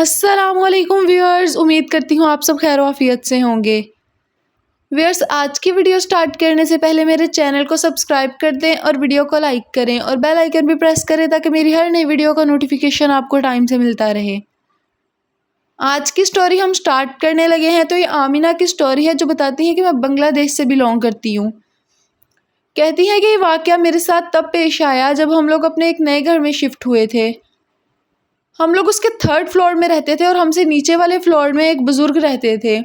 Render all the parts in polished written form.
السلام علیکم ویورز، امید کرتی ہوں آپ سب خیر و عافیت سے ہوں گے۔ ویورز، آج کی ویڈیو سٹارٹ کرنے سے پہلے میرے چینل کو سبسکرائب کر دیں اور ویڈیو کو لائک کریں اور بیل آئیکن بھی پریس کریں تاکہ میری ہر نئی ویڈیو کا نوٹیفیکیشن آپ کو ٹائم سے ملتا رہے۔ آج کی سٹوری ہم سٹارٹ کرنے لگے ہیں تو یہ آمینہ کی سٹوری ہے جو بتاتی ہے کہ میں بنگلہ دیش سے بلونگ کرتی ہوں۔ کہتی ہے کہ یہ واقعہ میرے ساتھ تب پیش آیا جب ہم لوگ اپنے ایک نئے گھر میں شفٹ ہوئے تھے۔ ہم لوگ اس کے 3rd فلور میں رہتے تھے اور ہم سے نیچے والے فلور میں ایک بزرگ رہتے تھے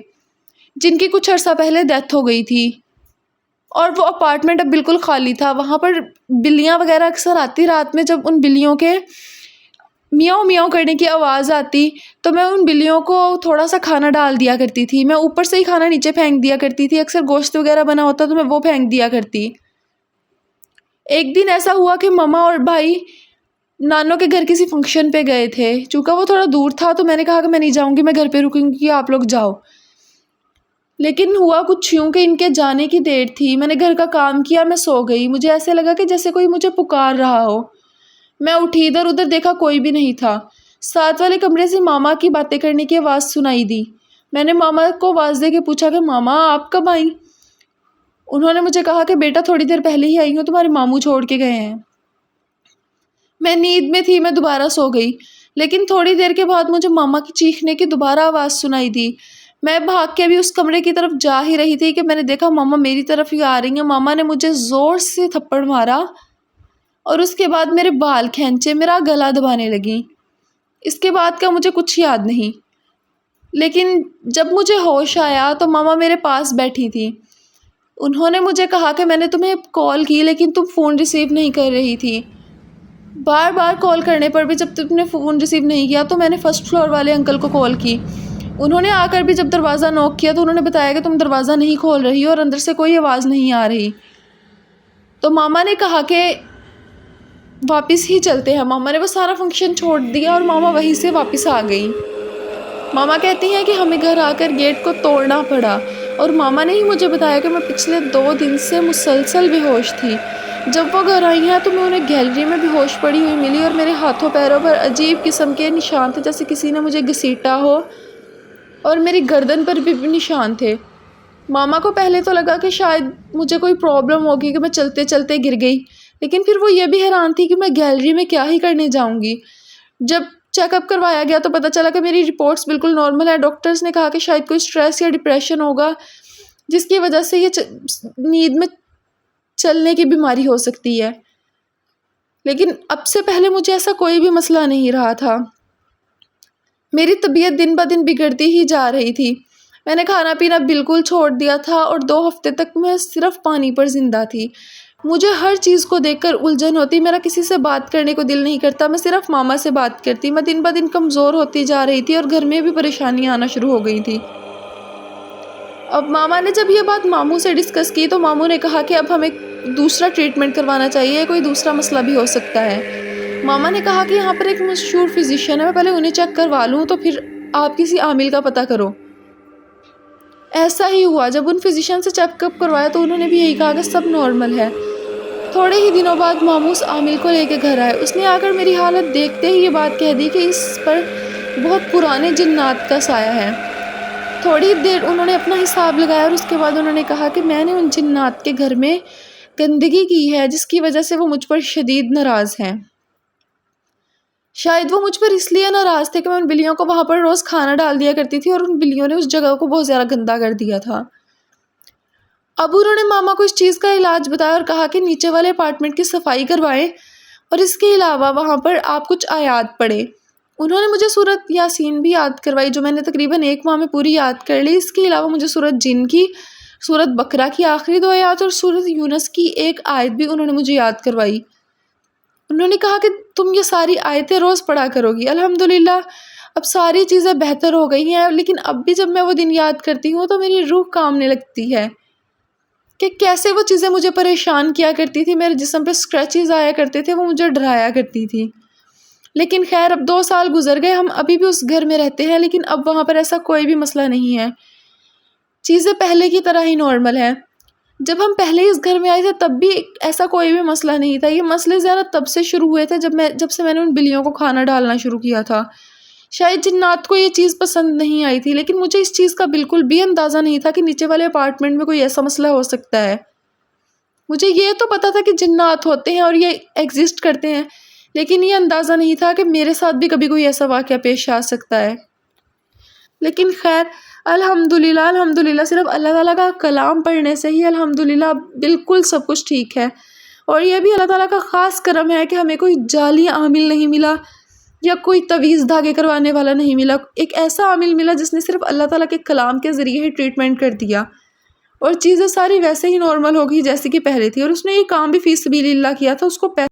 جن کی کچھ عرصہ پہلے ڈیتھ ہو گئی تھی، اور وہ اپارٹمنٹ اب بالکل خالی تھا۔ وہاں پر بلیاں وغیرہ اکثر آتی، رات میں جب ان بلیوں کے میاؤ میاؤ کرنے کی آواز آتی تو میں ان بلیوں کو تھوڑا سا کھانا ڈال دیا کرتی تھی۔ میں اوپر سے ہی کھانا نیچے پھینک دیا کرتی تھی، اکثر گوشت وغیرہ بنا ہوتا تو میں وہ پھینک دیا کرتی۔ ایک دن ایسا ہوا کہ ماما اور بھائی نانوں کے گھر کسی فنکشن پہ گئے تھے۔ چونکہ وہ تھوڑا دور تھا تو میں نے کہا کہ میں نہیں جاؤں گی، میں گھر پہ رکوں گی، آپ لوگ جاؤ۔ لیکن ہوا کچھ یوں کہ ان کے جانے کی دیر تھی، میں نے گھر کا کام کیا، میں سو گئی۔ مجھے ایسے لگا کہ جیسے کوئی مجھے پکار رہا ہو۔ میں اٹھی، ادھر ادھر دیکھا، کوئی بھی نہیں تھا۔ ساتھ والے کمرے سے ماما کی باتیں کرنے کی آواز سنائی دی۔ میں نے ماما کو آواز دے کے پوچھا کہ ماما آپ کب آئیں؟ انہوں نے مجھے کہا کہ بیٹا تھوڑی دیر پہلے ہی آئی ہوں، تمہارے ماموں چھوڑ کے گئے ہیں۔ میں نیند میں تھی، میں دوبارہ سو گئی، لیکن تھوڑی دیر کے بعد مجھے ماما کی چیخنے کی دوبارہ آواز سنائی دی۔ میں بھاگ کے ابھی اس کمرے کی طرف جا ہی رہی تھی کہ میں نے دیکھا ماما میری طرف ہی آ رہی ہیں۔ ماما نے مجھے زور سے تھپڑ مارا اور اس کے بعد میرے بال کھینچے، میرا گلا دبانے لگیں۔ اس کے بعد کا مجھے کچھ یاد نہیں، لیکن جب مجھے ہوش آیا تو ماما میرے پاس بیٹھی تھی۔ انہوں نے مجھے کہا کہ میں نے تمہیں کال کی لیکن تم فون ریسیو نہیں کر رہی تھی۔ بار بار کال کرنے پر بھی جب تم نے فون ریسیو نہیں کیا تو میں نے 1st فلور والے انکل کو کال کی۔ انہوں نے آ کر بھی جب دروازہ نوک کیا تو انہوں نے بتایا کہ تم دروازہ نہیں کھول رہی ہو اور اندر سے کوئی آواز نہیں آ رہی۔ تو ماما نے کہا کہ واپس ہی چلتے ہیں۔ ماما نے وہ سارا فنکشن چھوڑ دیا اور ماما وہیں سے واپس آ گئی۔ ماما کہتی ہیں کہ ہمیں گھر آ کر گیٹ کو توڑنا پڑا، اور ماما نے ہی مجھے بتایا کہ میں پچھلے 2 دن سے مسلسل بے ہوش تھی۔ جب وہ گھر آئی ہیں تو میں انہیں گیلری میں بے ہوش پڑی ہوئی ملی اور میرے ہاتھوں پیروں پر عجیب قسم کے نشان تھے جیسے کسی نے مجھے گھسیٹا ہو، اور میری گردن پر بھی نشان تھے۔ ماما کو پہلے تو لگا کہ شاید مجھے کوئی پرابلم ہوگی کہ میں چلتے چلتے گر گئی، لیکن پھر وہ یہ بھی حیران تھی کہ میں گیلری میں کیا ہی کرنے جاؤں گی۔ جب چیک اپ کروایا گیا تو پتہ چلا کہ میری رپورٹس بالکل نارمل ہے۔ ڈاکٹرز نے کہا کہ شاید کوئی سٹریس یا ڈپریشن ہوگا جس کی وجہ سے یہ نیند میں چلنے کی بیماری ہو سکتی ہے، لیکن اب سے پہلے مجھے ایسا کوئی بھی مسئلہ نہیں رہا تھا۔ میری طبیعت دن بدن بگڑتی ہی جا رہی تھی۔ میں نے کھانا پینا بالکل چھوڑ دیا تھا اور 2 ہفتے تک میں صرف پانی پر زندہ تھی۔ مجھے ہر چیز کو دیکھ کر الجھن ہوتی، میرا کسی سے بات کرنے کو دل نہیں کرتا، میں صرف ماما سے بات کرتی۔ میں دن بدن کمزور ہوتی جا رہی تھی اور گھر میں بھی پریشانیاں آنا شروع ہو گئی تھی۔ اب ماما نے جب یہ بات ماموں سے ڈسکس کی تو ماموں نے کہا کہ اب ہمیں دوسرا ٹریٹمنٹ کروانا چاہیے، کوئی دوسرا مسئلہ بھی ہو سکتا ہے۔ ماما نے کہا کہ یہاں پر ایک مشہور فزیشین ہے، میں پہلے انہیں چیک کروا لوں تو پھر آپ کسی عامل کا پتہ کرو۔ ایسا ہی ہوا، جب ان فزیشین سے چیک اپ کروایا تو انہوں نے بھی یہی کہا کہ سب نارمل ہے۔ تھوڑے ہی دنوں بعد ماموں اس عامل کو لے کے گھر آئے۔ اس نے آ کر میری حالت دیکھتے ہی یہ بات کہہ دی کہ اس پر بہت پرانے جنات کا سایہ ہے۔ تھوڑی دیر انہوں نے اپنا حساب لگایا اور اس کے بعد انہوں نے کہا کہ میں نے ان جنات کے گھر میں گندگی کی ہے جس کی وجہ سے وہ مجھ پر شدید ناراض ہیں۔ شاید وہ مجھ پر اس لیے ناراض تھے کہ میں ان بلیوں کو وہاں پر روز کھانا ڈال دیا کرتی تھی اور ان بلیوں نے اس جگہ کو بہت زیادہ گندا کر دیا تھا۔ اب انہوں نے ماما کو اس چیز کا علاج بتایا اور کہا کہ نیچے والے اپارٹمنٹ کی صفائی کروائیں اور اس کے علاوہ وہاں پر آپ کچھ آیات پڑھیں۔ انہوں نے مجھے سورۃ یاسین بھی یاد کروائی جو میں نے تقریباً 1 ماہ میں پوری یاد کر لی۔ اس کے علاوہ مجھے سورۃ جن کی، سورۃ بقرہ کی آخری 2 آیات اور سورۃ یونس کی 1 آیت بھی انہوں نے مجھے یاد کروائی۔ انہوں نے کہا کہ تم یہ ساری آیتیں روز پڑھا کرو گی۔ الحمدللہ اب ساری چیزیں بہتر ہو گئی ہیں، لیکن اب بھی جب میں وہ دن یاد کرتی ہوں تو میری روح کانپنے لگتی ہے کہ کیسے وہ چیزیں مجھے پریشان کیا کرتی تھی، میرے جسم پہ اسکریچز آیا کرتے تھے، وہ مجھے ڈرایا کرتی تھی۔ لیکن خیر اب 2 سال گزر گئے، ہم ابھی بھی اس گھر میں رہتے ہیں، لیکن اب وہاں پر ایسا کوئی بھی مسئلہ نہیں ہے، چیزیں پہلے کی طرح ہی نارمل ہے۔ جب ہم پہلے اس گھر میں آئے تھے تب بھی ایسا کوئی بھی مسئلہ نہیں تھا۔ یہ مسئلے زیادہ تب سے شروع ہوئے تھے جب سے میں نے ان بلیوں کو کھانا ڈالنا شروع کیا تھا۔ شاید جنات کو یہ چیز پسند نہیں آئی تھی، لیکن مجھے اس چیز کا بالکل بھی اندازہ نہیں تھا کہ نیچے والے اپارٹمنٹ میں کوئی ایسا مسئلہ ہو سکتا ہے۔ مجھے یہ تو پتا تھا کہ جنات ہوتے ہیں اور یہ ایگزسٹ کرتے ہیں، لیکن یہ اندازہ نہیں تھا کہ میرے ساتھ بھی کبھی کوئی ایسا واقعہ پیش آ سکتا ہے۔ لیکن خیر الحمدللہ صرف اللہ تعالیٰ کا کلام پڑھنے سے ہی الحمدللہ بالکل سب کچھ ٹھیک ہے، اور یہ بھی اللہ تعالیٰ کا خاص کرم ہے کہ ہمیں کوئی جعلی عامل نہیں ملا یا کوئی تویز دھاگے کروانے والا نہیں ملا۔ ایک ایسا عامل ملا جس نے صرف اللہ تعالیٰ کے کلام کے ذریعے ہی ٹریٹمنٹ کر دیا، اور چیزیں ساری ویسے ہی نارمل ہو گئی جیسے کہ پہلے تھی، اور اس نے یہ کام بھی فی سبیل اللہ کیا تھا، اس کو